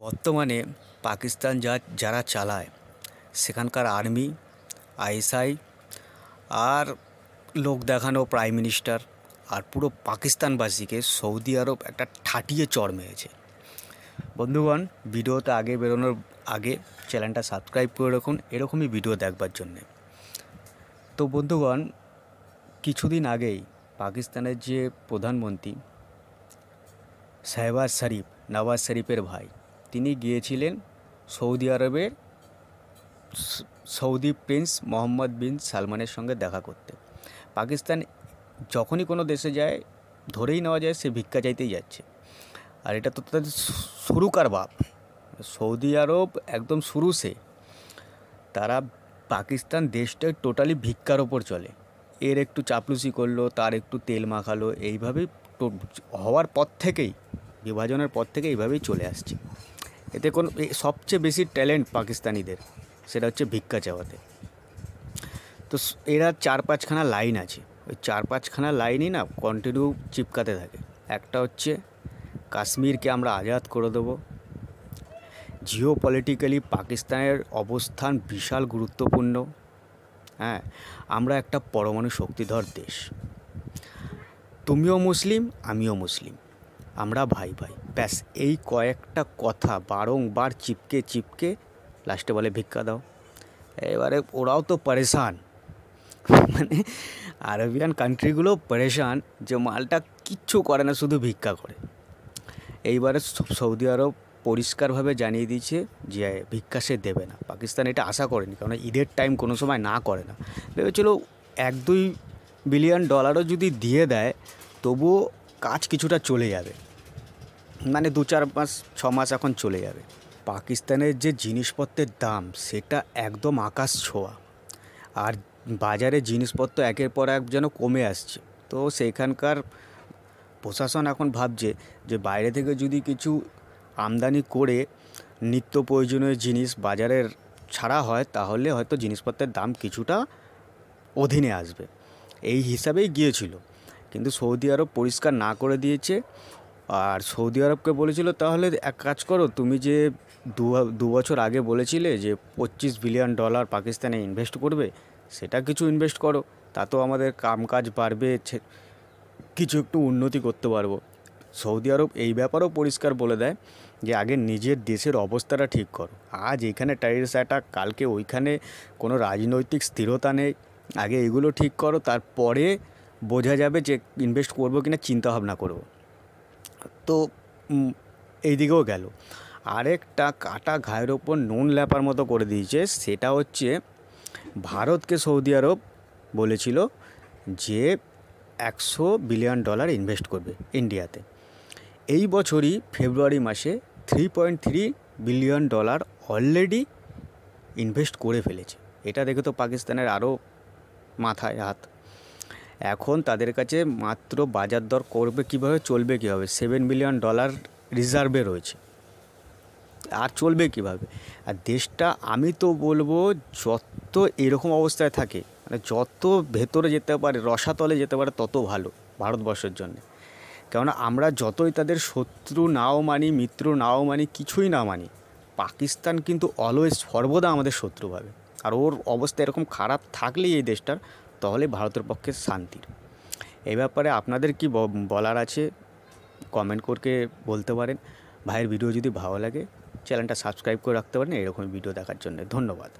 বর্তমানে পাকিস্তান যারা চালায় সেখানকার আর্মি, আইএসআই আর লোক দেখানো প্রাইম মিনিস্টার আর পুরো পাকিস্তানবাসীকে সৌদি আরব একটা ঠাটিয়ে চড় মেরেছে। বন্ধুগণ, ভিডিওতে আগে বেরোনোর আগে চ্যানেলটা সাবস্ক্রাইব করে রাখুন এরকমই ভিডিও দেখবার জন্যে। তো বন্ধুগণ, কিছুদিন আগেই পাকিস্তানের যে প্রধানমন্ত্রী নওয়াজ শরীফের ভাই, তিনি গিয়েছিলেন সৌদি আরবের সৌদি প্রিন্স মোহাম্মদ বিন সালমানের সঙ্গে দেখা করতে। পাকিস্তান যখনই কোনো দেশে যায় ধরেই নেওয়া যায় সে ভিক্ষা চাইতেই যাচ্ছে, আর এটা তো তাদের শুরুকার বাপ। সৌদি আরব একদম শুরু সে তারা পাকিস্তান দেশটা টোটালি ভিক্ষার ওপর চলে। এর একটু চাপলুসি করলো, তার একটু তেল মাখালো, এইভাবেই হওয়ার পর থেকেই, বিভাজনের পর থেকে এইভাবেই চলে আসছে। এতে কোনো সবচেয়ে বেশি ট্যালেন্ট পাকিস্তানিদের, সেটা হচ্ছে ভিক্ষা চাওয়াতে। তো এরা 4-5খানা লাইন আছে, ওই 4-5খানা লাইনই না কন্টিনিউ চিপকাতে থাকে। একটা হচ্ছে কাশ্মীরকে আমরা আজাদ করে দেবো, জিও পলিটিক্যালি পাকিস্তানের অবস্থান বিশাল গুরুত্বপূর্ণ, হ্যাঁ, আমরা একটা পরমাণু শক্তিধর দেশ, তুমিও মুসলিম আমিও মুসলিম, আমরা ভাই ভাই। ব্যাস এই কয়েকটা কথা বারংবার চিপকে লাস্টে বলে ভিক্ষা দাও। এবারে ওরাও তো পরেশান, মানে আরবিয়ান কান্ট্রিগুলো পরেশান যে মালটা কিচ্ছু করে না, শুধু ভিক্ষা করে। এইবারে সৌদি আরব পরিষ্কারভাবে জানিয়ে দিয়েছে যে ভিক্ষা সে দেবে না। পাকিস্তান এটা আশা করেনি, কারণ ঈদের টাইম কোনো সময় না করে না। ভেবেছিল 1-2 বিলিয়ন ডলারও যদি দিয়ে দেয় তবুও কাজ কিছুটা চলে যাবে, মানে 2-4 মাস 6 মাস এখন চলে যাবে। পাকিস্তানের যে জিনিসপত্রের দাম সেটা একদম আকাশ ছোঁয়া, আর বাজারে জিনিসপত্র একের পর এক যেন কমে আসছে। তো সেখানকার প্রশাসন এখন ভাবছে যে বাইরে থেকে যদি কিছু আমদানি করে নিত্য প্রয়োজনীয় জিনিস বাজারের ছাড়া হয় তাহলে হয়তো জিনিসপত্রের দাম কিছুটা অধীনে আসবে, এই হিসাবেই গিয়েছিল। কিন্তু সৌদি আরব পরিষ্কার না করে দিয়েছে। আর সৌদি আরবকে বলেছিল, তাহলে এক কাজ করো, তুমি যে 2 বছর আগে বলেছিলে যে $25 বিলিয়ন পাকিস্তানে ইনভেস্ট করবে, সেটা কিছু ইনভেস্ট করো, তাতেও আমাদের কামকাজ বাড়বে, কিছু একটু উন্নতি করতে পারবো। সৌদি আরব এই ব্যাপারেও পরিষ্কার বলে দেয় যে আগে নিজের দেশের অবস্থাটা ঠিক করো। আজ এখানে টেররিস্ট অ্যাটাক, কালকে ওইখানে কোনো রাজনৈতিক স্থিরতা নেই, আগে এগুলো ঠিক করো, তারপরে বোঝা যাবে যে ইনভেস্ট করবো কিনা চিন্তাভাবনা করবো। তো এই দিকেও গেল। আরেকটা কাটা ঘায়ের ওপর নুন লেপার মতো করে দিয়েছে, সেটা হচ্ছে ভারতকে সৌদি আরব বলেছিল যে $100 বিলিয়ন ইনভেস্ট করবে ইন্ডিয়াতে। এই বছরই ফেব্রুয়ারি মাসে $3.3 বিলিয়ন অলরেডি ইনভেস্ট করে ফেলেছে। এটা দেখে তো পাকিস্তানের আরও মাথায় হাত। এখন তাদের কাছে মাত্র বাজার দর করবে কীভাবে, চলবে কীভাবে, $7 বিলিয়ন রিজার্ভে রয়েছে, আর চলবে কীভাবে? আর দেশটা, আমি তো বলবো, যত এরকম অবস্থায় থাকে, মানে যত ভেতরে যেতে পারে, রসাতলে যেতে পারে, তত ভালো ভারতবর্ষের জন্যে। কেননা আমরা যতই তাদের শত্রু নাও মানি, মিত্র নাও মানি, কিছুই না মানি, পাকিস্তান কিন্তু অলওয়েজ সর্বদা আমাদের শত্রু ভাবে। আর ওর অবস্থা এরকম খারাপ থাকলেই এই দেশটার, তাহলে ভারতের পক্ষে শান্তির। এই ব্যাপারে আপনাদের কি বলার আছে কমেন্ট করে বলতে পারেন। ভাইয়ের ভিডিও যদি ভালো লাগে চ্যানেলটা সাবস্ক্রাইব করে রাখতে পারেন এরকম ভিডিও দেখার জন্য। ধন্যবাদ।